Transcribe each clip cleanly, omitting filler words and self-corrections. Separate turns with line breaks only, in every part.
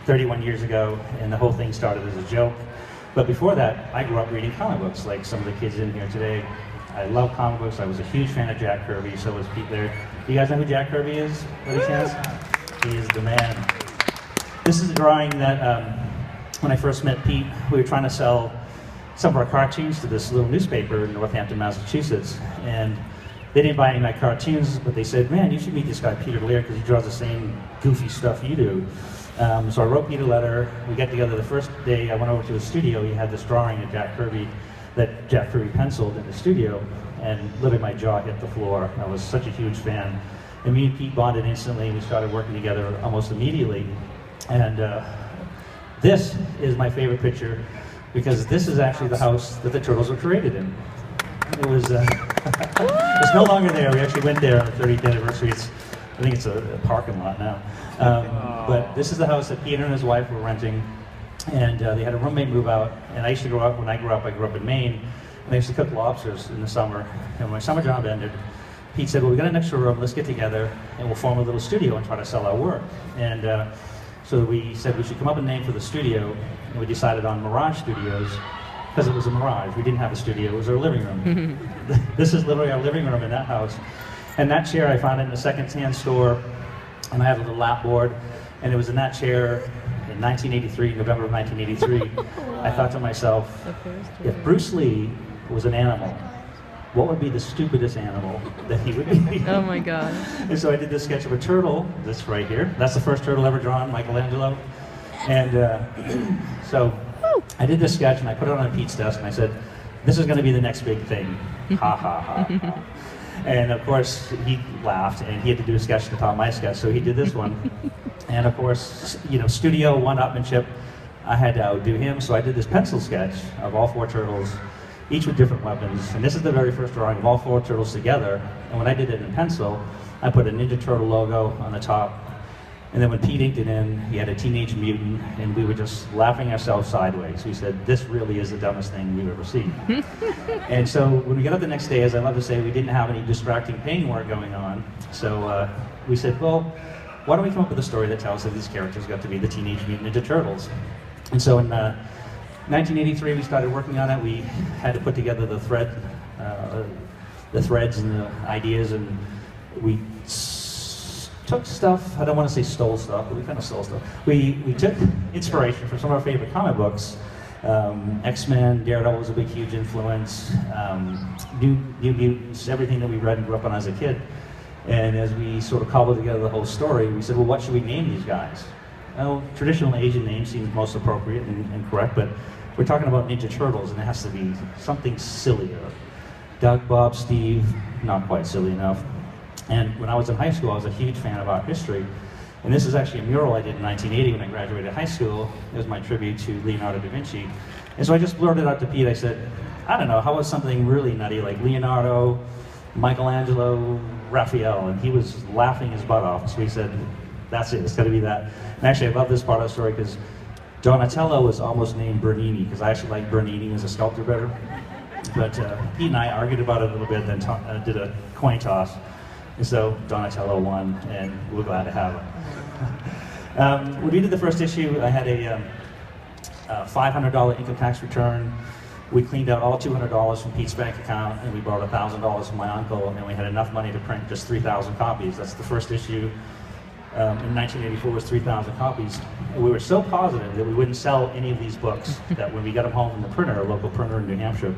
31 years ago, and the whole thing started as a joke. But before that, I grew up reading comic books, like some of the kids in here today. I love comic books. I was a huge fan of Jack Kirby, so was Pete there. Do you guys know who Jack Kirby is? By any chance? He is the man. This is a drawing that, when I first met Pete, we were trying to sell some of our cartoons to this little newspaper in Northampton, Massachusetts. And they didn't buy any of my cartoons, but they said, man, you should meet this guy, Peter Lear, because he draws the same goofy stuff you do. So I wrote Pete a letter. We got together the first day. I went over to his studio. He had this drawing of Jack Kirby that Jack Kirby penciled in the studio, and literally my jaw hit the floor. I was such a huge fan. And me and Pete bonded instantly. We started working together almost immediately. And this is my favorite picture, because this is actually the house that the Turtles were created in. It was, it's no longer there. We actually went there on the 30th anniversary. I think it's a parking lot now. But this is the house that Peter and his wife were renting, and they had a roommate move out. And I used to grow up, when I grew up in Maine, and I used to cook lobsters in the summer. And when my summer job ended, Pete said, well, we got an extra room, let's get together, and we'll form a little studio and try to sell our work. And so we said we should come up with a name for the studio, and we decided on Mirage Studios, because it was a mirage. We didn't have a studio, it was our living room. This is literally our living room in that house. And that chair, I found it in a second-hand store, and I had a little lap board, and it was in that chair in 1983, November of 1983. Wow. I thought to myself, if Bruce Lee was an animal, what would be the stupidest animal that he would be?
Oh my God.
And so I did this sketch of a turtle, this right here. That's the first turtle ever drawn, Michelangelo. And so I did this sketch, and I put it on Pete's desk, and I said, this is going to be the next big thing. Ha, ha, ha, ha. And of course, he laughed, and he had to do a sketch to top my sketch, so he did this one. And of course, you know, studio one-upmanship, I had to outdo him, so I did this pencil sketch of all 4 turtles, each with different weapons. And this is the very first drawing of all 4 turtles together. And when I did it in pencil, I put a Ninja Turtle logo on the top. And then when Pete inked it in, he had a Teenage Mutant, and we were just laughing ourselves sideways. We said, this really is the dumbest thing we've ever seen. And so when we got up the next day, as I love to say, we didn't have any distracting painting work going on. So we said, well, why don't we come up with a story that tells that these characters got to be the Teenage Mutant Ninja Turtles? And so in 1983, we started working on it. We had to put together the threads and the ideas, and we took stuff, I don't want to say stole stuff, but we kind of stole stuff. We took inspiration from some of our favorite comic books. X-Men, Daredevil was a big, huge influence. New Mutants, everything that we read and grew up on as a kid. And as we sort of cobbled together the whole story, we said, well, what should we name these guys? Well, traditional Asian names seem most appropriate and correct, but we're talking about Ninja Turtles, and it has to be something sillier. Doug, Bob, Steve, not quite silly enough. And when I was in high school, I was a huge fan of art history. And this is actually a mural I did in 1980 when I graduated high school. It was my tribute to Leonardo da Vinci. And so I just blurted out to Pete, I said, I don't know, how about something really nutty like Leonardo, Michelangelo, Raphael? And he was laughing his butt off. So he said, that's it, it's gotta be that. And actually, I love this part of the story because Donatello was almost named Bernini, because I actually like Bernini as a sculptor better. But Pete and I argued about it a little bit, then did a coin toss. And so Donatello won, and we're glad to have him. When we did the first issue, I had a $500 income tax return. We cleaned out all $200 from Pete's bank account, and we borrowed $1,000 from my uncle, and we had enough money to print just 3,000 copies. That's the first issue. In 1984 was 3,000 copies. And we were so positive that we wouldn't sell any of these books that when we got them home from the printer, a local printer in New Hampshire,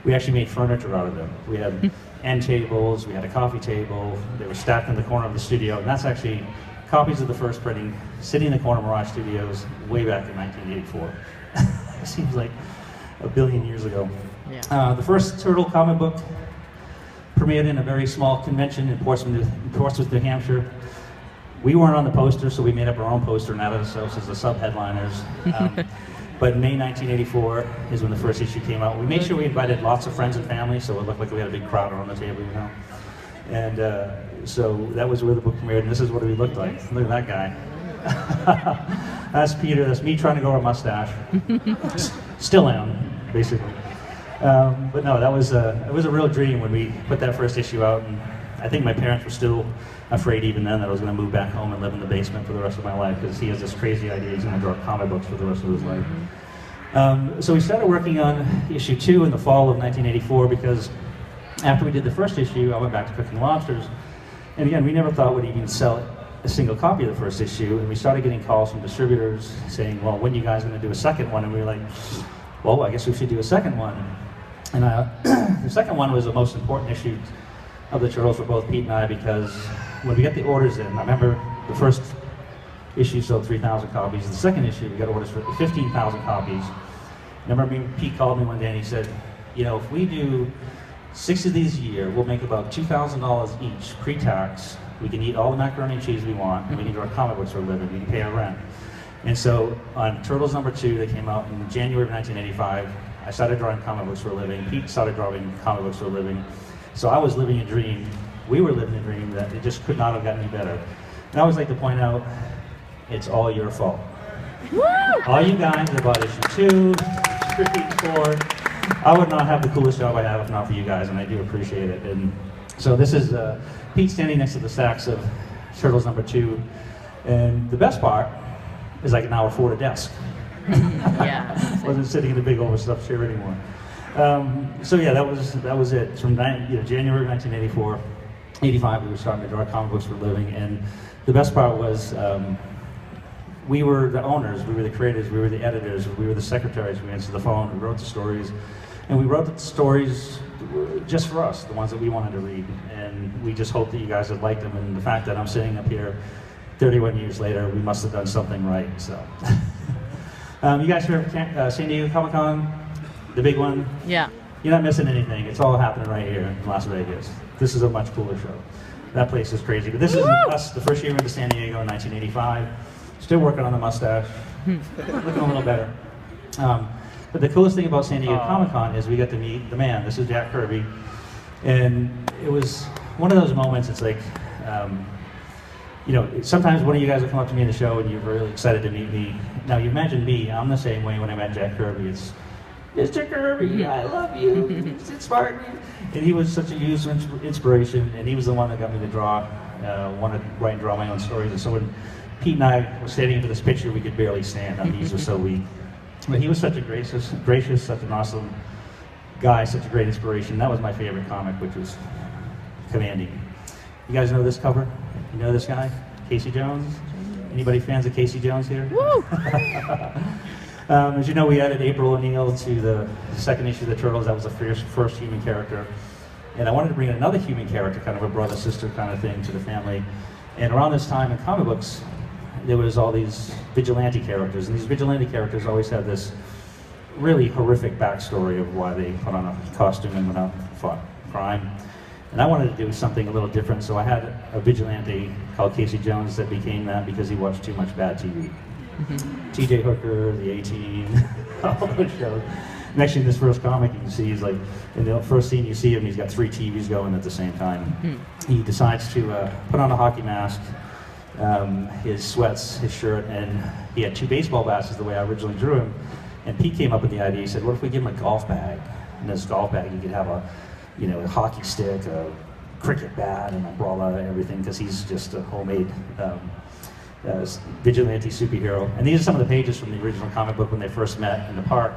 we actually made furniture out of them. We had end tables, we had a coffee table, they were stacked in the corner of the studio, and that's actually copies of the first printing sitting in the corner of Mirage Studios way back in 1984. It seems like a billion years ago. Yeah. The first Turtle comic book premiered in a very small convention in Portsmouth, New Hampshire. We weren't on the poster, so we made up our own poster and added ourselves as the sub-headliners. But May 1984 is when the first issue came out. We made sure we invited lots of friends and family, so it looked like we had a big crowd around the table, you know. And so that was where the book premiered, and this is what we looked like. Look at that guy. That's Peter, that's me trying to grow a mustache. Still am, basically. But no, it was a real dream when we put that first issue out, and I think my parents were still afraid even then that I was going to move back home and live in the basement for the rest of my life, because he has this crazy idea he's going to draw comic books for the rest of his life. So we started working on issue 2 in the fall of 1984, because after we did the first issue, I went back to cooking lobsters. And again, we never thought we'd even sell a single copy of the first issue, and we started getting calls from distributors saying, well, when are you guys going to do a second one? And we were like, well, I guess we should do a second one. And the second one was the most important issue of the Turtles for both Pete and I, because when we got the orders in, I remember the first issue sold 3,000 copies. The second issue, we got orders for 15,000 copies. I remember Pete called me one day and he said, you know, if we do 6 of these a year, we'll make about $2,000 each pre-tax. We can eat all the macaroni and cheese we want, and we can draw comic books for a living. We can pay our rent. And so on Turtles #2, that came out in January of 1985, I started drawing comic books for a living. Pete started drawing comic books for a living. So I was living a dream. We were living a dream that it just could not have gotten any better. And I always like to point out, it's all your fault. Woo! All you guys that bought issue 2, 3, 4. I would not have the coolest job I have if not for you guys, and I do appreciate it. And so this is Pete standing next to the stacks of Turtles #2. And the best part is I can now afford a desk.
Yeah.
Wasn't sitting in a big overstuffed chair anymore. So yeah, that was it. From January 1984, 85, we were starting to draw comic books for a living, and the best part was we were the owners, we were the creators, we were the editors, we were the secretaries. We answered the phone, we wrote the stories, and we wrote the stories just for us, the ones that we wanted to read, and we just hoped that you guys would like them. And the fact that I'm sitting up here 31 years later, we must have done something right. So, you guys here at San Diego Comic-Con, the big one?
Yeah.
You're not missing anything. It's all happening right here in Las Vegas. This is a much cooler show. That place is crazy. But this is us, the first year we went to San Diego in 1985. Still working on the mustache. Looking a little better. But the coolest thing about San Diego Comic-Con is we got to meet the man. This is Jack Kirby. And it was one of those moments, it's like, you know, sometimes one of you guys will come up to me in the show and you're really excited to meet me. Now, you imagine me, I'm the same way when I met Jack Kirby. It's, Mr. Kirby, I love you, it's inspired me. And he was such a huge inspiration, and he was the one that got me to draw, wanted to write and draw my own stories. And so when Pete and I were standing for this picture, we could barely stand. Our knees were so weak. But he was such a gracious, such an awesome guy, such a great inspiration. That was my favorite comic, which was Commanding. You guys know this cover? You know this guy? Casey Jones? Anybody fans of Casey Jones here? Woo! As you know, we added April O'Neil to the second issue of the Turtles. That was the first human character. And I wanted to bring in another human character, kind of a brother-sister kind of thing to the family. And around this time in comic books, there was all these vigilante characters. And these vigilante characters always had this really horrific backstory of why they put on a costume and went out and fought crime. And I wanted to do something a little different, so I had a vigilante called Casey Jones that became that because he watched too much bad TV. T.J. Hooker, The A-Team, all those shows. And actually in this first comic, you can see he's like, in the first scene you see him, he's got 3 TVs going at the same time. He decides to put on a hockey mask, his sweats, his shirt, and he had 2 baseball bats is the way I originally drew him. And Pete came up with the idea, he said, what if we give him a golf bag? In this golf bag, you could have a hockey stick, a cricket bat, and a umbrella, and everything, because he's just a homemade vigilante superhero. And these are some of the pages from the original comic book when they first met in the park.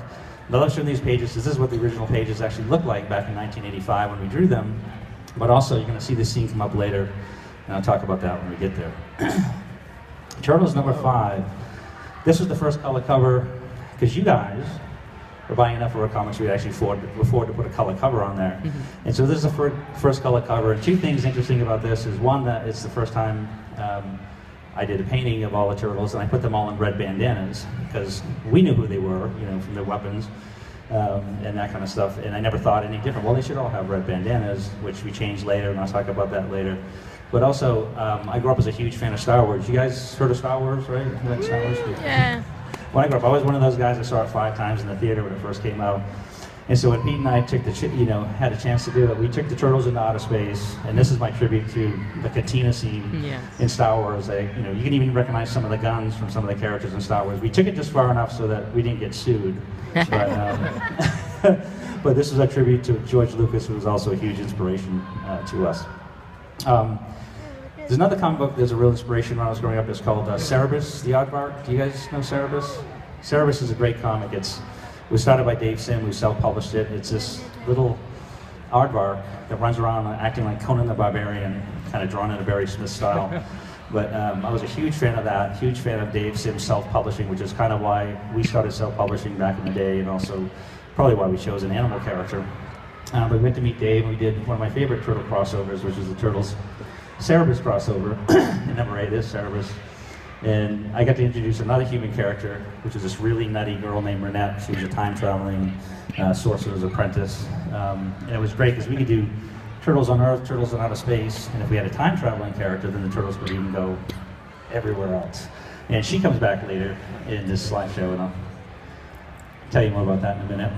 And I love showing these pages because this is what the original pages actually looked like back in 1985 when we drew them. But also, you're going to see this scene come up later, and I'll talk about that when we get there. Turtles #5. This was the first color cover, because you guys were buying enough of our comics we actually afford to put a color cover on there. And so this is the first color cover. And 2 things interesting about this is, one, that it's the first time I did a painting of all the turtles, and I put them all in red bandanas because we knew who they were, you know, from their weapons and that kind of stuff. And I never thought any different. Well, they should all have red bandanas, which we changed later, and I'll talk about that later. But also, I grew up as a huge fan of Star Wars. You guys heard of Star Wars, right? You like Star Wars?
Yeah.
When I grew up, I was one of those guys that saw it 5 times in the theater when it first came out. And so when Pete and I took had a chance to do it, we took the Turtles into outer space, and this is my tribute to the Cantina scene in Star Wars. You can even recognize some of the guns from some of the characters in Star Wars. We took it just far enough so that we didn't get sued. But this is a tribute to George Lucas, who was also a huge inspiration to us. There's another comic book. There's a real inspiration when I was growing up. It's called Cerebus, the Aardvark. Do you guys know Cerebus? Cerebus is a great comic. It was started by Dave Sim, who self-published it. It's this little aardvark that runs around acting like Conan the Barbarian, kind of drawn in a Barry Smith style. But I was a huge fan of that, huge fan of Dave Sim's self-publishing, which is kind of why we started self-publishing back in the day, and also probably why we chose an animal character. But we went to meet Dave, and we did one of my favorite turtle crossovers, which is the Turtles Cerebus crossover. And number 8 is Cerebus. And I got to introduce another human character, which is this really nutty girl named Renette. She was a time-traveling sorcerer's apprentice. And it was great because we could do Turtles on Earth, Turtles in outer space, and if we had a time-traveling character, then the Turtles could even go everywhere else. And she comes back later in this slideshow, and I'll tell you more about that in a minute.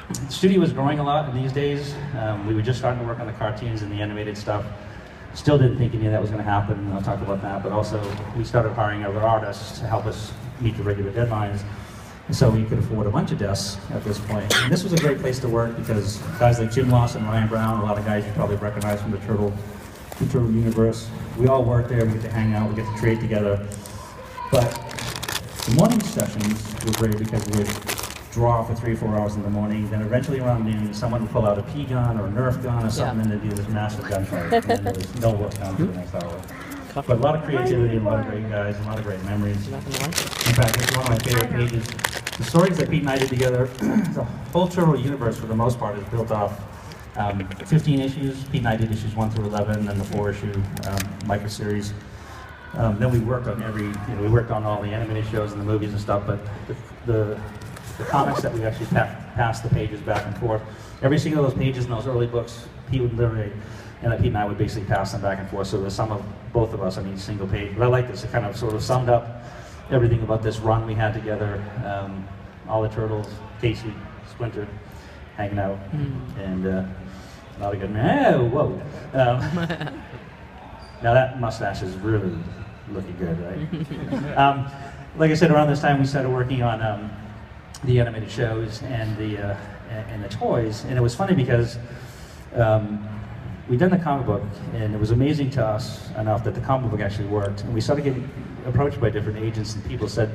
The studio was growing a lot in these days. We were just starting to work on the cartoons and the animated stuff. Still didn't think any of that was going to happen, and I'll talk about that, but also we started hiring other artists to help us meet the regular deadlines. And so we could afford a bunch of desks at this point. And this was a great place to work because guys like Jim Loss and Ryan Brown, a lot of guys you probably recognize from the Turtle universe, we all work there, we get to hang out, we get to trade together. But the morning sessions were great because we would draw for 3 or 4 hours in the morning, then eventually around noon, someone would pull out a P gun or a Nerf gun or something, and they'd do this massive gunfight, and then there was no work done for the next hour. But a lot of creativity and a lot of great guys, and a lot of great memories. In fact, it's one of my favorite pages. The stories that Pete and I did together, the whole Turtle universe for the most part is built off 15 issues. Pete and I did issues 1 through 11, then the 4-issue micro series. Then we worked on we worked on all the animated shows and the movies and stuff, but the comics that we actually passed the pages back and forth. Every single of those pages in those early books, Pete would literally, and Pete and I would basically pass them back and forth, so there's some of both of us on each single page. But I like this, it kind of sort of summed up everything about this run we had together. All the Turtles, Casey, Splinter, hanging out, and a lot of good men. Oh, whoa. Now that mustache is really looking good, right? Like I said, around this time we started working on the animated shows and the toys, and it was funny because we'd done the comic book, and it was amazing to us enough that the comic book actually worked, and we started getting approached by different agents, and people said,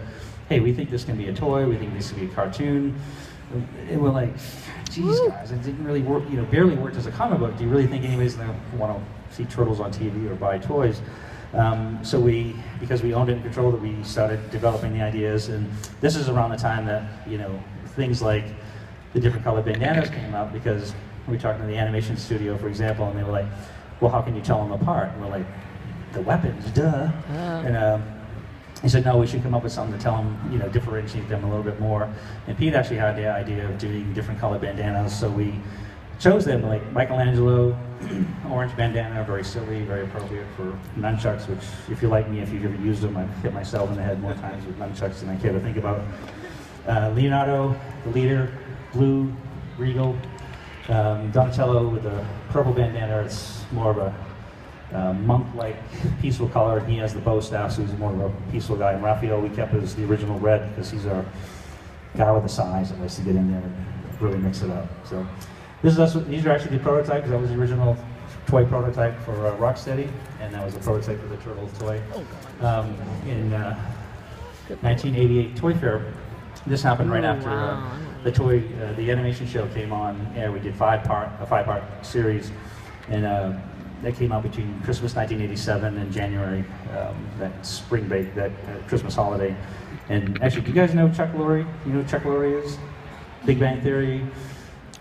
hey, we think this can be a toy, we think this can be a cartoon, and we're like, geez guys, it didn't really work, barely worked as a comic book. Do you really think anybody's going to want to see Turtles on TV or buy toys? So because we owned it and controlled it, we started developing the ideas, and this is around the time that, things like the different colored bandanas came out, because we were talking to the animation studio, for example, and they were like, well, how can you tell them apart? And we're like, the weapons, duh. And he said, no, we should come up with something to tell them, differentiate them a little bit more. And Pete actually had the idea of doing different colored bandanas, so we chose them, like Michelangelo, orange bandana, very silly, very appropriate for nunchucks, which, if you're like me, if you've ever used them, I've hit myself in the head more times with nunchucks than I care to think about. Leonardo, the leader, blue, regal. Donatello with a purple bandana, it's more of a monk-like peaceful color. He has the bow staff, so he's more of a peaceful guy. And Raphael, we kept as the original red because he's our guy with the size that likes to get in there and really mix it up. So these are actually the prototypes. That was the original toy prototype for Rocksteady, and that was the prototype for the Turtles toy in 1988 Toy Fair. This happened right after the animation show came on air. We did a five-part series, and that came out between Christmas 1987 and January, that spring break, that Christmas holiday. And actually, do you guys know Chuck Lorre? You know who Chuck Lorre is? Big Bang Theory,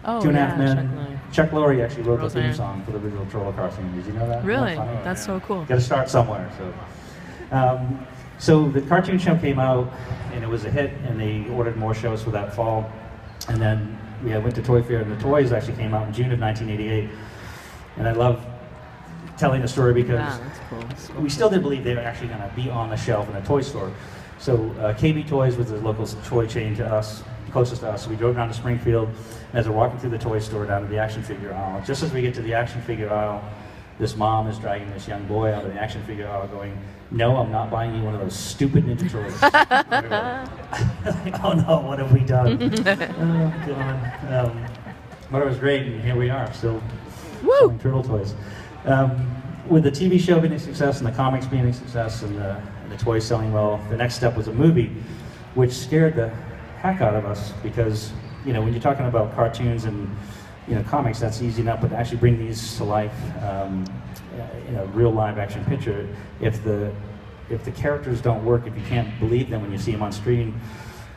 Oh,
2.5 Men. Chuck Lorre actually wrote the theme song for the original Turtle cartoon. Did you know that?
Really? That's so cool.
Got to start somewhere. So the cartoon show came out, and it was a hit, and they ordered more shows for that fall. And then we went to Toy Fair, and the toys actually came out in June of 1988. And I love telling the story because
that's cool.
We still didn't believe they were actually going to be on the shelf in a toy store. So KB Toys was the local toy chain to us, closest to us. So we drove down to Springfield, and as we're walking through the toy store down to the action figure aisle, just as we get to the action figure aisle, this mom is dragging this young boy out of the action figure aisle going, no, I'm not buying you one of those stupid Ninja Turtles. Like, oh no, what have we done? Oh, God. But it was great, and here we are, still selling Turtle toys. with the TV show being a success and the comics being a success and the toys selling well, the next step was a movie, which scared the heck out of us because, you know, when you're talking about cartoons and, you know, comics, that's easy enough, but to actually bring these to life, in a real live action picture, if the characters don't work, if you can't believe them when you see them on screen.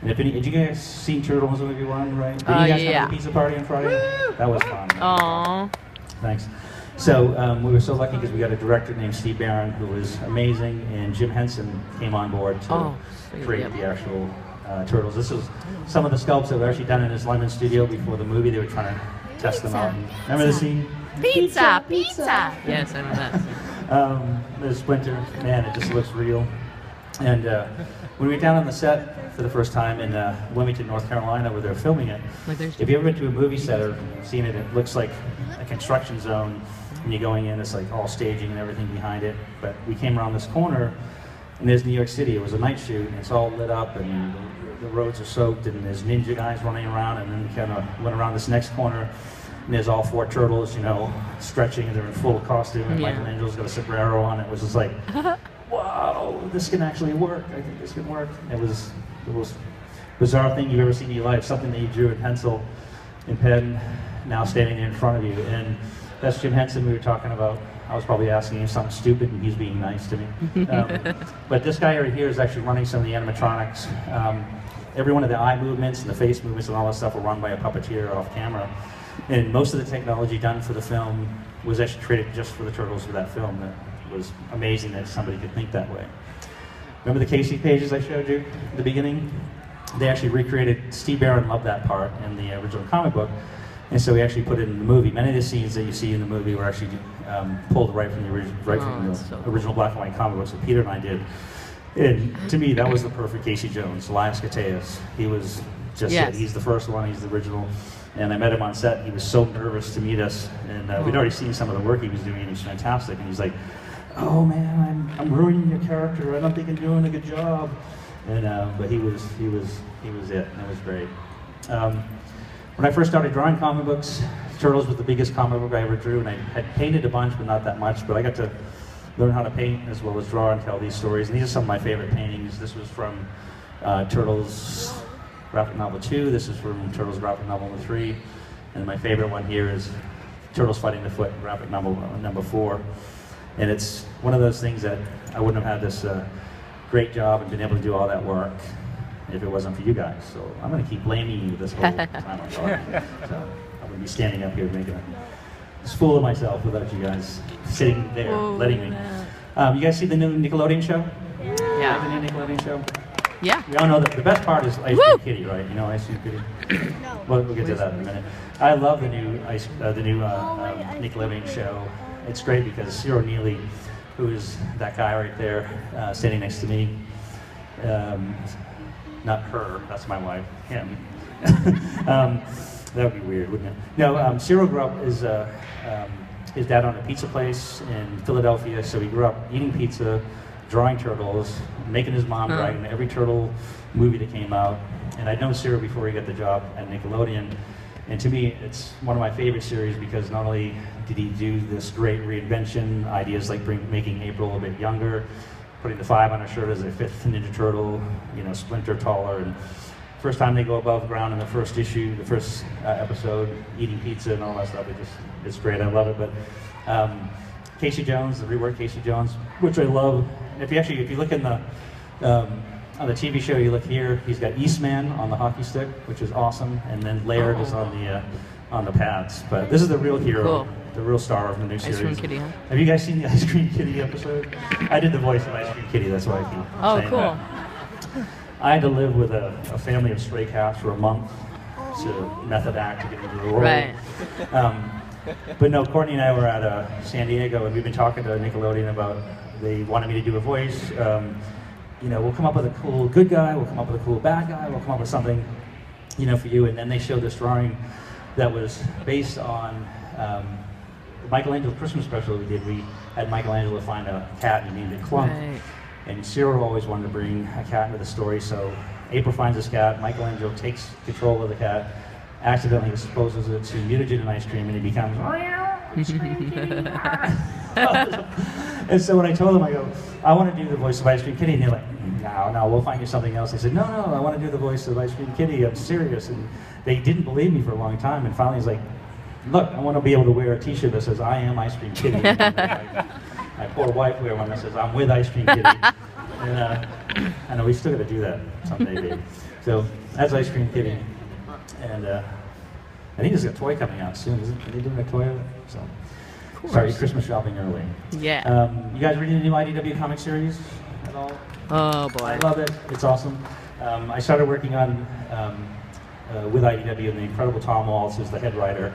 And if any, did you guys see Turtles movie one, right? Did you guys have a pizza party on Friday?
Woo!
That was fun.
Aww.
Thanks. So we were so lucky because we got a director named Steve Barron who was amazing, and Jim Henson came on board to create the actual Turtles. This was some of the sculpts that were actually done in his London studio before the movie. They were trying to test them out. Remember the scene?
Pizza! Yes, I know that.
The Splinter, man, it just looks real. And when we were down on the set for the first time in Wilmington, North Carolina, where they're filming it, if you've ever been to a movie set or seen it, it looks like a construction zone. When you're going in, it's like all staging and everything behind it. But we came around this corner, and there's New York City. It was a night shoot, and it's all lit up, and the roads are soaked, and there's ninja guys running around. And then we kind of went around this next corner, and there's all 4 turtles, you know, stretching, and they're in full costume, and Michelangelo's got a sombrero on. It was just like, wow, this can actually work. I think this can work. It was the most bizarre thing you've ever seen in your life, something that you drew in pencil and pen, now standing there in front of you. And that's Jim Henson we were talking about. I was probably asking him something stupid, and he's being nice to me. But this guy right here is actually running some of the animatronics. Every one of the eye movements and the face movements and all that stuff were run by a puppeteer off camera. And most of the technology done for the film was actually created just for the Turtles for that film. That was amazing that somebody could think that way. Remember the Casey pages I showed you at the beginning? They actually recreated, Steve Barron loved that part in the original comic book, and so he actually put it in the movie. Many of the scenes that you see in the movie were actually pulled right from the original black and white comic books that Peter and I did. And to me, that was the perfect Casey Jones, Elias Koteas. He was just it. He's the first one, he's the original. And I met him on set. He was so nervous to meet us, and we'd already seen some of the work he was doing, and he was fantastic. And he's like, "Oh man, I'm ruining your character. I don't think I'm doing a good job." And but he was it. And it was great. When I first started drawing comic books, Turtles was the biggest comic book I ever drew, and I had painted a bunch, but not that much. But I got to learn how to paint as well as draw and tell these stories. And these are some of my favorite paintings. This was from Turtles graphic novel 2. This is from Turtles graphic novel number 3. And my favorite one here is Turtles Fighting the Foot graphic novel number 4. And it's one of those things that I wouldn't have had this great job and been able to do all that work if it wasn't for you guys. So I'm going to keep blaming you this whole time I'm talking. So I'm going to be standing up here making a fool of myself without you guys sitting there letting me. You guys see the new Nickelodeon show?
Yeah.
The new Nickelodeon show?
Yeah.
We all know that the best part is Ice Cream Kitty, right? You know Ice Cream Kitty? No. We'll get to that in a minute. I love the new Nickelodeon show. It's great because Cyril Neely, who is that guy right there standing next to me, not her, that's my wife, him. That would be weird, wouldn't it? No, Cyril grew up as his dad owned a pizza place in Philadelphia, so he grew up eating pizza, drawing turtles, making his mom drag in every turtle movie that came out. And I'd known Cyril before he got the job at Nickelodeon. And to me, it's one of my favorite series because not only did he do this great reinvention, ideas like making April a bit younger, putting the 5 on her shirt as a 5th Ninja Turtle, you know, Splinter taller, and first time they go above ground in the first issue, the first episode, eating pizza and all that stuff. It's great, I love it. But Casey Jones, the reworked Casey Jones, which I love. If you look in the on the TV show, you look here, he's got Eastman on the hockey stick, which is awesome, and then Laird is on the pads. But this is the real hero, the real star of the new series.
Ice Cream Kitty, huh?
Have you guys seen the Ice Cream Kitty episode? I did the voice of Ice Cream Kitty, that's why I keep saying that. I had to live with a family of stray cats for a month to method act to get into the world.
Right.
But no, Courtney and I were at San Diego, and we've been talking to Nickelodeon about, they wanted me to do a voice. You know, we'll come up with a cool good guy, we'll come up with a cool bad guy, we'll come up with something, you know, for you. And then they showed this drawing that was based on Michelangelo's Christmas special we did. We had Michelangelo find a cat and he named it Clunk. Right. And Cyril always wanted to bring a cat into the story, so April finds this cat, Michelangelo takes control of the cat, accidentally exposes it to mutagen and ice cream, and he becomes ice cream kitty. And so when I told them, I go, I want to do the voice of Ice Cream Kitty, and they're like, no, we'll find you something else. I said, no, I want to do the voice of Ice Cream Kitty. I'm serious. And they didn't believe me for a long time. And finally, he's like, look, I want to be able to wear a T-shirt that says, I am Ice Cream Kitty. My poor wife wear one that says, I'm with Ice Cream Kitty. And I know we still got to do that someday, baby. So that's Ice Cream Kitty. And I think there's a toy coming out soon. Are they doing a toy of it? So, sorry, Christmas shopping early.
Yeah.
You guys reading the new IDW comic series at all?
Oh boy.
I love it. It's awesome. I started working on with IDW, and the incredible Tom Waltz is the head writer.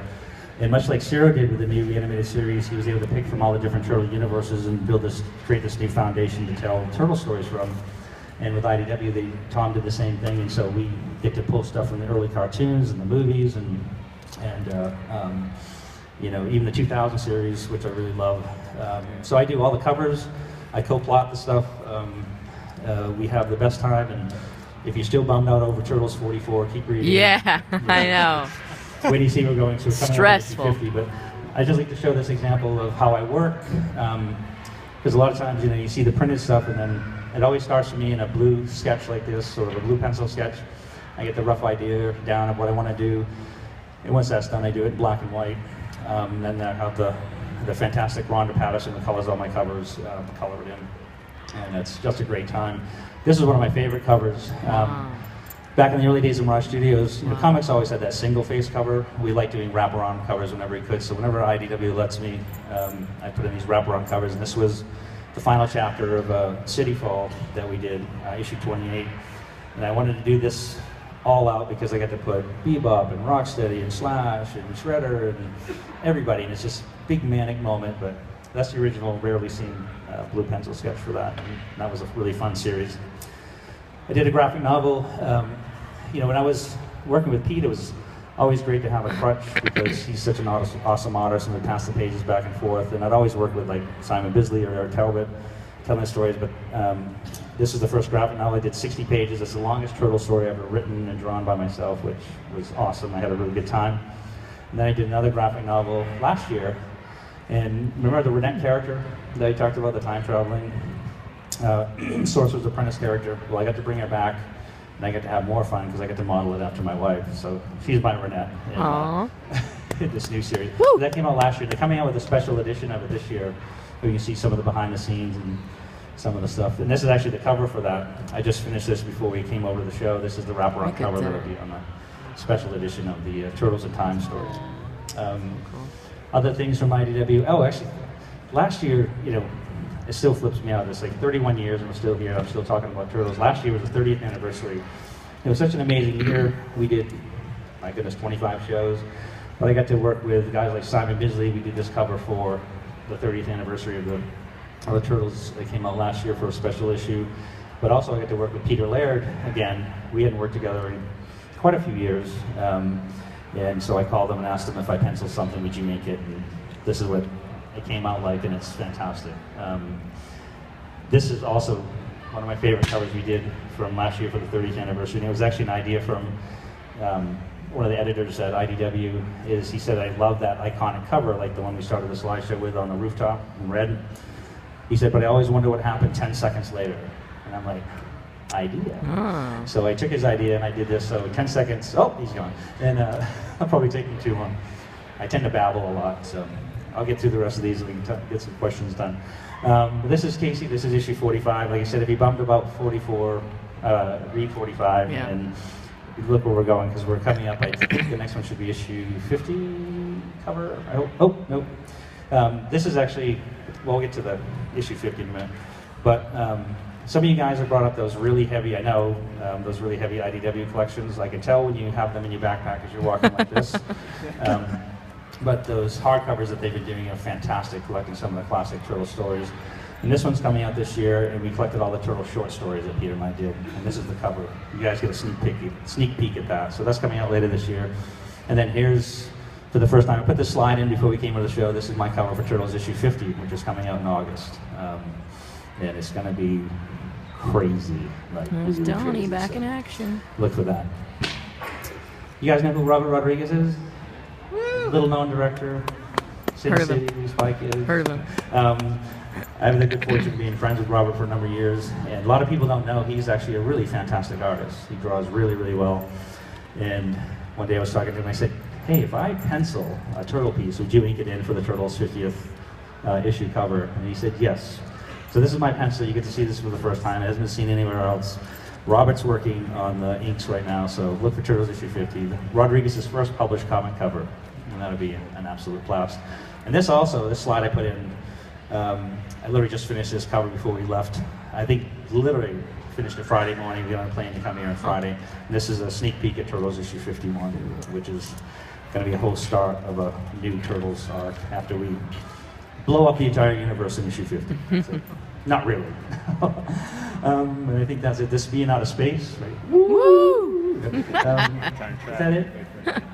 And much like Ciro did with the new animated series, he was able to pick from all the different turtle universes and create this new foundation to tell turtle stories from. And with IDW, Tom did the same thing, and so we get to pull stuff from the early cartoons and the movies, and you know, even the 2000 series, which I really love. So I do all the covers. I co-plot the stuff. We have the best time, and if you're still bummed out over Turtles 44, keep reading.
Yeah, I know.
Wait till you see we're going to.
Stressful.
50, but I just like to show this example of how I work, because a lot of times, you know, you see the printed stuff, and then it always starts for me in a blue sketch like this, sort of a blue pencil sketch. I get the rough idea down of what I want to do, and once that's done, I do it in black and white. Then I have the fantastic Rhonda Patterson who colors all my covers, color it in, and it's just a great time. This is one of my favorite covers. Back in the early days of Mirage Studios, you know, comics always had that single face cover. We liked doing wraparound covers whenever we could, so whenever IDW lets me, I put in these wraparound covers, and this was the final chapter of City Fall that we did, issue 28. And I wanted to do this all out because I got to put Bebop and Rocksteady and Slash and Shredder and everybody, and it's just a big manic moment, but that's the original, rarely seen blue pencil sketch for that, and that was a really fun series. I did a graphic novel. You know, when I was working with Pete, it was always great to have a crutch because he's such an awesome artist, and we pass the pages back and forth. And I'd always work with like Simon Bisley or Eric Talbot telling the stories, but this is the first graphic novel. I did 60 pages. It's the longest turtle story I've ever written and drawn by myself, which was awesome. I had a really good time. And then I did another graphic novel last year. And remember the Renette character that I talked about, the time traveling Sorcerer's Apprentice character? Well, I got to bring her back, and I get to have more fun because I get to model it after my wife. So she's my Renette in this new series.
Woo!
That came out last year. They're coming out with a special edition of it this year, where you can see some of the behind the scenes and some of the stuff. And this is actually the cover for that. I just finished this before we came over to the show. This is the wraparound cover that will be on the special edition of the Turtles in Time story. Other things from IDW. Oh, actually, last year, you know, it still flips me out. It's like 31 years and we're still here. I'm still talking about Turtles. Last year was the 30th anniversary. It was such an amazing year. We did, my goodness, 25 shows. But I got to work with guys like Simon Bisley. We did this cover for the 30th anniversary of the Turtles. They came out last year for a special issue. But also I got to work with Peter Laird again. We hadn't worked together in quite a few years. And so I called him and asked him if I penciled something, would you make it? And this is what it came out like, and it's fantastic. This is also one of my favorite covers we did from last year for the 30th anniversary. And it was actually an idea from one of the editors at IDW. He said, I love that iconic cover, like the one we started the slideshow with on the rooftop in red. He said, but I always wonder what happened 10 seconds later. And I'm like, idea. So I took his idea and I did this. So 10 seconds, oh, he's gone. And I'll probably take me too long. I tend to babble a lot, so I'll get through the rest of these and we can get some questions done. This is Casey. This is issue 45. Like I said, if you bumped about 44, read 45, and look where we're going, because we're coming up. I think the next one should be issue 50 cover. I hope. Oh, nope. This is actually, well, we'll get to the issue 50 in a minute. But some of you guys have brought up those really heavy, I know, those really heavy IDW collections. I can tell when you have them in your backpack as you're walking like this. But those hardcovers that they've been doing are fantastic, collecting some of the classic Turtle stories. And this one's coming out this year, and we collected all the Turtle short stories that Peter and I did. And this is the cover. You guys get a sneak peek at that. So that's coming out later this year. And then here's, for the first time, I put this slide in before we came to the show. This is my cover for Turtles issue 50, which is coming out in August. And it's going to be crazy. Like,
There's Donnie back in action.
Look for that. You guys know who Robert Rodriguez is? Little known director. Sin
Heard of
City, Spy Kids.
Heard of him.
I have the good fortune of being friends with Robert for a number of years, and a lot of people don't know he's actually a really fantastic artist. He draws really, really well. And one day I was talking to him, I said, hey, if I pencil a turtle piece, would you ink it in for the Turtles' 50th issue cover? And he said, yes. So this is my pencil. You get to see this for the first time. It hasn't been seen anywhere else. Robert's working on the inks right now, so look for Turtles issue 50. Rodriguez's first published comic cover, and that'll be an absolute blast. And this also, this slide I put in, I literally just finished this cover before we left. I think literally finished it Friday morning. We got on a plane to come here on Friday. And this is a sneak peek at Turtles issue 51, which is going to be a whole start of a new Turtles arc after we blow up the entire universe in issue 50. So, not really. I think that's it. This being out of space, right?
Woo!
Is that it?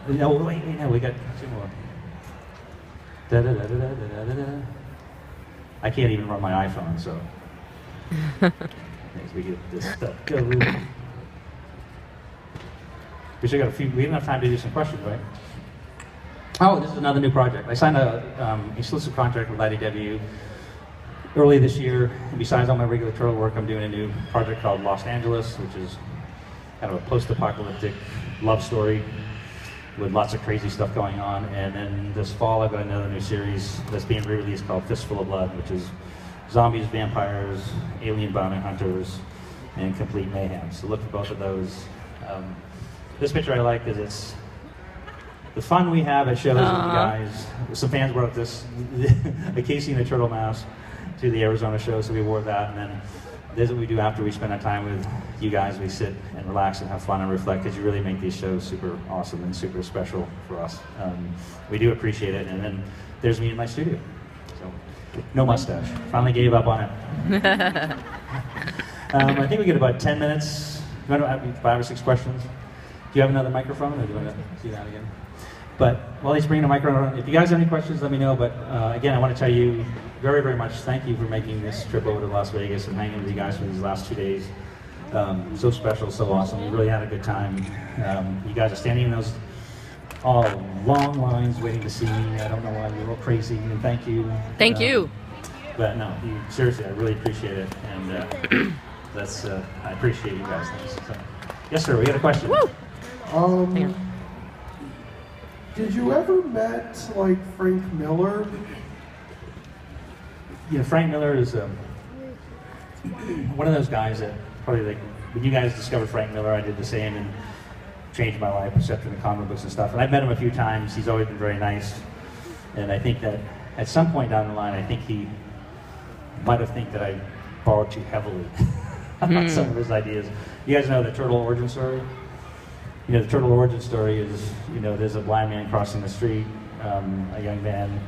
No, wait, no, we got two more. Da, da, da, da, da, da, da, da. I can't even run my iPhone, so we get this stuff going. We still got a few. We didn't have time to do some questions, right? Oh, this is another new project. I signed a exclusive contract with IDW early this year. And besides all my regular turtle work, I'm doing a new project called Los Angeles, which is kind of a post-apocalyptic love story with lots of crazy stuff going on. And then this fall, I've got another new series that's being re-released called Fistful of Blood, which is zombies, vampires, alien bounty hunters, and complete mayhem. So look for both of those. This picture I like because it's the fun we have at shows with you guys. Some fans brought this, a Casey and the Turtle Mouse, to the Arizona show, so we wore that. And then this is what we do after we spend our time with you guys. We sit and relax and have fun and reflect, because you really make these shows super awesome and super special for us. We do appreciate it. And then there's me in my studio. So no mustache. Finally gave up on it. I think we get about 10 minutes. You want to have 5 or 6 questions? Do you have another microphone, or do you want to see that again? But while he's bringing a microphone, if you guys have any questions, let me know. But again, I want to tell you very, very much thank you for making this trip over to Las Vegas and hanging with you guys for these last 2 days. So special, so awesome. We really had a good time. You guys are standing in those long lines waiting to see me. I don't know why you're all crazy, and thank you.
Thank you.
But no, seriously, I really appreciate it. And that's, I appreciate you guys. Thanks. So, yes, sir, we got a question.
Woo!
Did you ever met like Frank Miller?
Yeah, Frank Miller is one of those guys that probably, like, when you guys discovered Frank Miller, I did the same and changed my life, perception of comic books and stuff. And I've met him a few times. He's always been very nice. And I think that at some point down the line, I think he might have think that I borrowed too heavily on some of his ideas. You guys know the turtle origin story? You know, the turtle origin story is, you know, there's a blind man crossing the street. A young man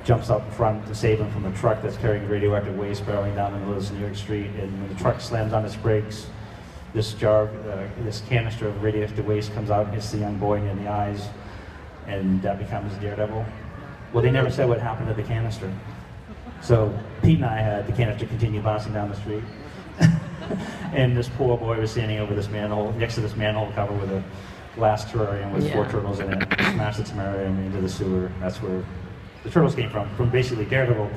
jumps up in front to save him from a truck that's carrying radioactive waste barreling down the middle of New York Street. And when the truck slams on its brakes, this canister of radioactive waste comes out and hits the young boy in the eyes, and that becomes Daredevil. Well, they never said what happened to the canister. So Pete and I had the canister continue bouncing down the street. And this poor boy was standing over this manhole, next to this manhole cover with a glass terrarium with 4 turtles in it. Smashed the terrarium into the sewer. That's where the turtles came from basically Daredevil.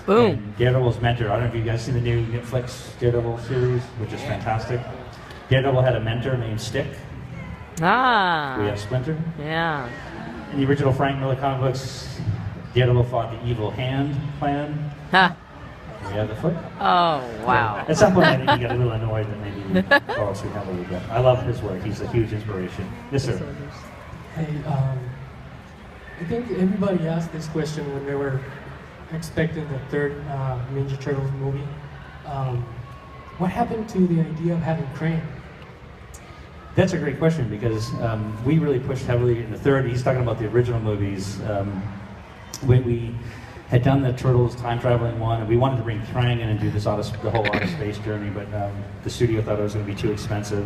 Boom.
And Daredevil's mentor. I don't know if you guys seen the new Netflix Daredevil series, which is fantastic. Daredevil had a mentor named Stick.
Ah.
We have Splinter.
Yeah.
In the original Frank Miller comic books, Daredevil fought the Evil Hand clan.
Ha.
We have the Foot.
Oh, wow.
At some point, I think he got a little annoyed that maybe we borrowed too heavily, but I love his work. He's a huge inspiration. Yes, sir.
Hey, I think everybody asked this question when they were expecting the 3rd Ninja Turtles movie. What happened to the idea of having Krang?
That's a great question, because we really pushed heavily in the 3rd. He's talking about the original movies. When we had done the Turtles time traveling one, and we wanted to bring Krang in and do this the whole outer space journey, but the studio thought it was going to be too expensive.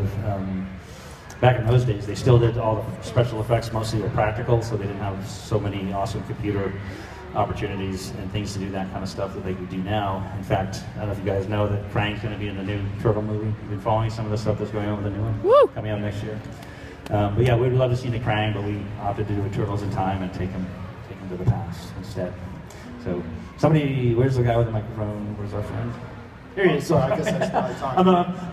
Back in those days, they still did all the special effects, mostly were practical, so they didn't have so many awesome computer opportunities and things to do that kind of stuff that they could do now. In fact, I don't know if you guys know that Krang's going to be in the new Turtle movie. You've been following some of the stuff that's going on with the new one?
Woo!
Coming out next year. But yeah, we'd love to see the Krang, but we opted to do a Turtles in Time and take him into the past instead. So somebody, where's the guy with the microphone? Where's our friend? Here he is.
So I guess I should probably talk.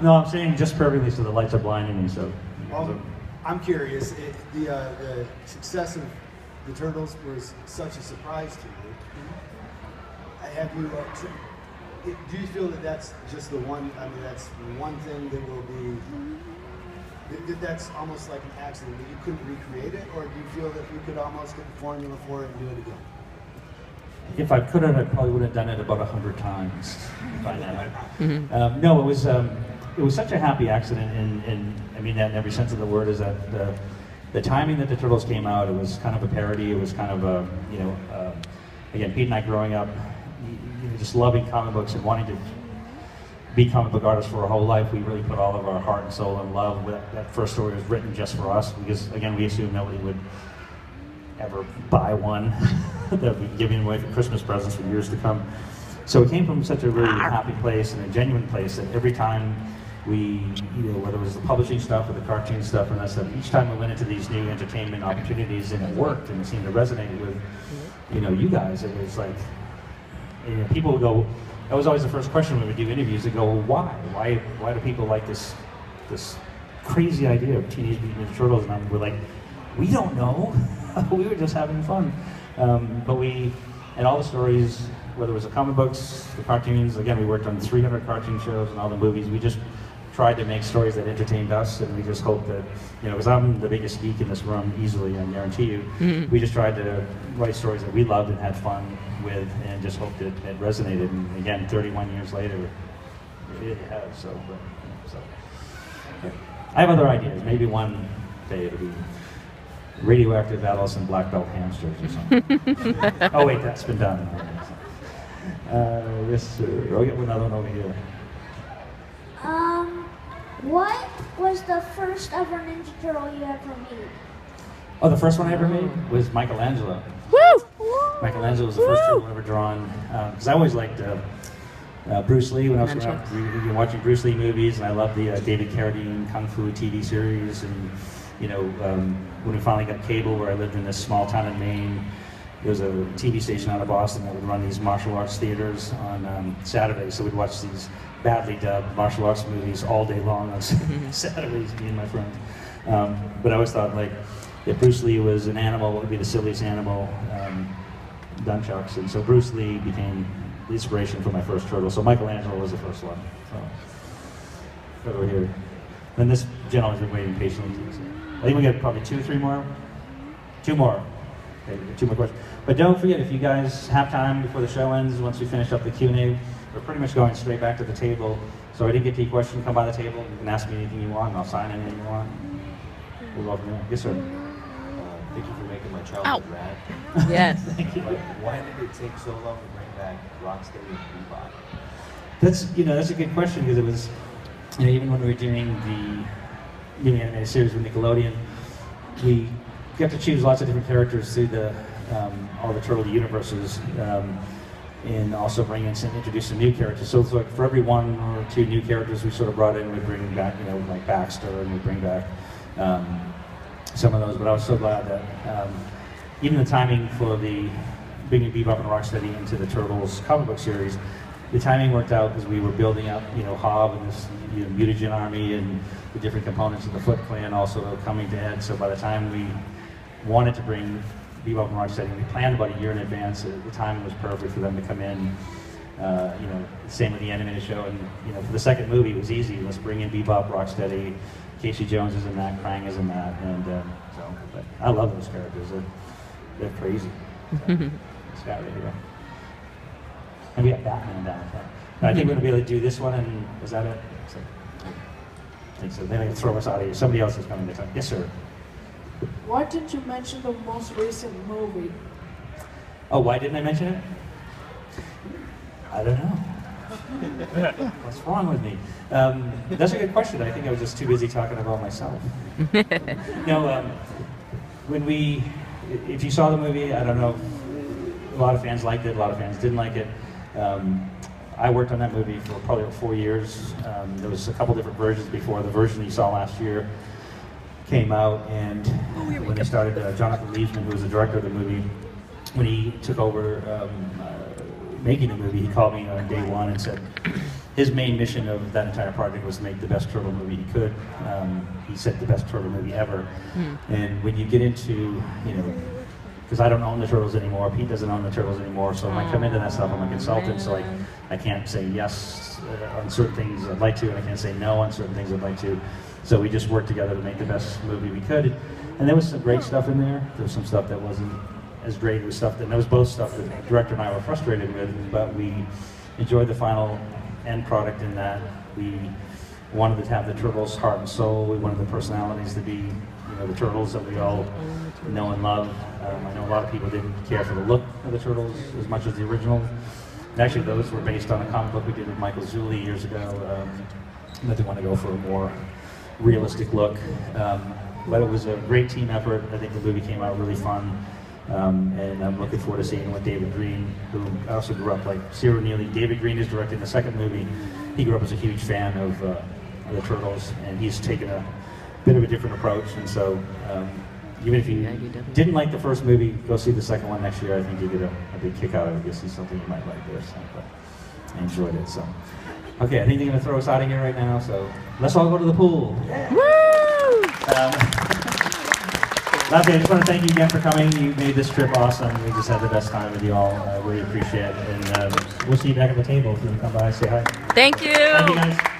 I'm saying just perfectly so the lights are blinding me. So.
Well, I'm curious. The success of the Turtles was such a surprise to you. Have you? Do you feel that that's just the one? I mean, that's one thing that will be. That's almost like an accident that you couldn't recreate it, or do you feel that you could almost get the formula for it and do it again?
If I could have, I probably would have done it about 100 times by now. No, it was such a happy accident, and I mean that in every sense of the word. Is that the timing that the Turtles came out? It was kind of a parody. It was kind of a again, Pete and I growing up, just loving comic books and wanting to be comic book artists for our whole life. We really put all of our heart and soul and love. That first story was written just for us because, again, we assumed nobody would ever buy one that we'd be giving away for Christmas presents for years to come. So it came from such a really happy place and a genuine place that every time we, whether it was the publishing stuff or the cartoon stuff and that stuff, each time we went into these new entertainment opportunities and it worked and it seemed to resonate with, you guys, it was like, people would go, that was always the first question when we would do interviews. They go, well, why do people like this crazy idea of Teenage Mutant Ninja Turtles? And we're like, we don't know. We were just having fun. And all the stories, whether it was the comic books, the cartoons, again, we worked on 300 cartoon shows and all the movies. We just tried to make stories that entertained us, and we just hoped that, because I'm the biggest geek in this room, easily, I guarantee you, we just tried to write stories that we loved and had fun with, and just hoped it resonated. And again, 31 years later, it has. So yeah. I have other ideas. Maybe one day it'll be radioactive adolescent black belt hamsters or something. Oh wait, that's been done. Yes, sir. I'll get another one over here.
What was the first ever Ninja Turtle you ever made?
Oh, the first one I ever made was Michelangelo.
Woo!
Michelangelo was the first turtle ever drawn. Because I always liked Bruce Lee when I was growing up. We've been watching Bruce Lee movies, and I loved the David Carradine Kung Fu TV series. And when we finally got cable, where I lived in this small town in Maine, there was a TV station out of Boston that would run these martial arts theaters on Saturdays. So we'd watch these badly dubbed martial arts movies all day long on Saturdays, me and my friends. But I always thought, like, if Bruce Lee was an animal, what would be the silliest animal? Nunchucks. And so Bruce Lee became the inspiration for my first turtle. So Michelangelo was the first one. So, over here. And this gentleman's been waiting patiently. So I think we got probably 2 or 3 more. 2 more. Okay, 2 more questions. But don't forget, if you guys have time before the show ends, once we finish up the Q&A, we're pretty much going straight back to the table. So I didn't get to your question, come by the table. You can ask me anything you want, and I'll sign anything you want. We'll go from there. Yes, sir.
Thank you for making my childhood rad.
Yes.
Thank you.
Why did it take so long to bring back Rocksteady and Bebop?
That's a good question, because it was, even when we were doing the new animated series with Nickelodeon, we got to choose lots of different characters through all the Turtle universes, and also introduce some new characters. So it's like for every 1 or 2 new characters we sort of brought in, we bring back, like Baxter, and we bring back some of those. But I was so glad that even the timing for the bringing Bebop and Rocksteady into the Turtles comic book series, the timing worked out because we were building up, Hob and this mutagen army and the different components of the Foot Clan also coming to head. So by the time we wanted to bring Bebop and Rocksteady, we planned about a year in advance. The timing was perfect for them to come in. Same with the animated show, and for the second movie it was easy. Let's bring in Bebop, Rocksteady, Casey Jones is in that, Krang is in that, and but I love those characters. They're crazy. So, this guy right here. And we have Batman down in front. I think we're going to be able to do this one, and is that it? So, I think so. Then they can throw us out of here. Somebody else is coming this time. Yes, sir.
Why didn't you mention the most recent movie?
Oh, why didn't I mention it? I don't know. What's wrong with me? That's a good question. I think I was just too busy talking about myself. If you saw the movie, I don't know, a lot of fans liked it, a lot of fans didn't like it. I worked on that movie for probably 4 years. There was a couple different versions before. The version that you saw last year came out, and when they started, Jonathan Leesman, who was the director of the movie, when he took over making the movie, he called me on day one and said his main mission of that entire project was to make the best turtle movie he could. He said the best turtle movie ever. And when you get into, you know, because I don't own the turtles anymore, Pete doesn't own the turtles anymore, so when I come into that stuff, I'm a consultant, so I can't say yes on certain things I'd like to, and I can't say no on certain things I'd like to. So we just worked together to make the best movie we could. And there was some great stuff in there. There was some stuff that wasn't as great. It was stuff that, there was both stuff that the director and I were frustrated with, but we enjoyed the final end product in that we wanted to have the turtles' heart and soul. We wanted the personalities to be, you know, the turtles that we all know and love. I know a lot of people didn't care for the look of the turtles as much as the original. And actually, those were based on a comic book we did with Michael Zulli years ago. But they want to go for a more realistic look. But it was a great team effort. I think the movie came out really fun. And I'm looking forward to seeing what David Green, who also grew up like Cyril Neely. David Green is directing the second movie. He grew up as a huge fan of the Turtles, and he's taken a bit of a different approach. And so, even if you didn't like the first movie, go see the second one next year. I think you get a big kick out of it. You'll see something you might like there. So, but I enjoyed it. So, okay, I think they're going to throw us out of here right now. So let's all go to the pool. Lastly, I just want to thank you again for coming. You made this trip awesome. We just had the best time with you all. I really appreciate it. And we'll see you back at the table if you want to come by and say hi.
Thank you.
Thank you, guys.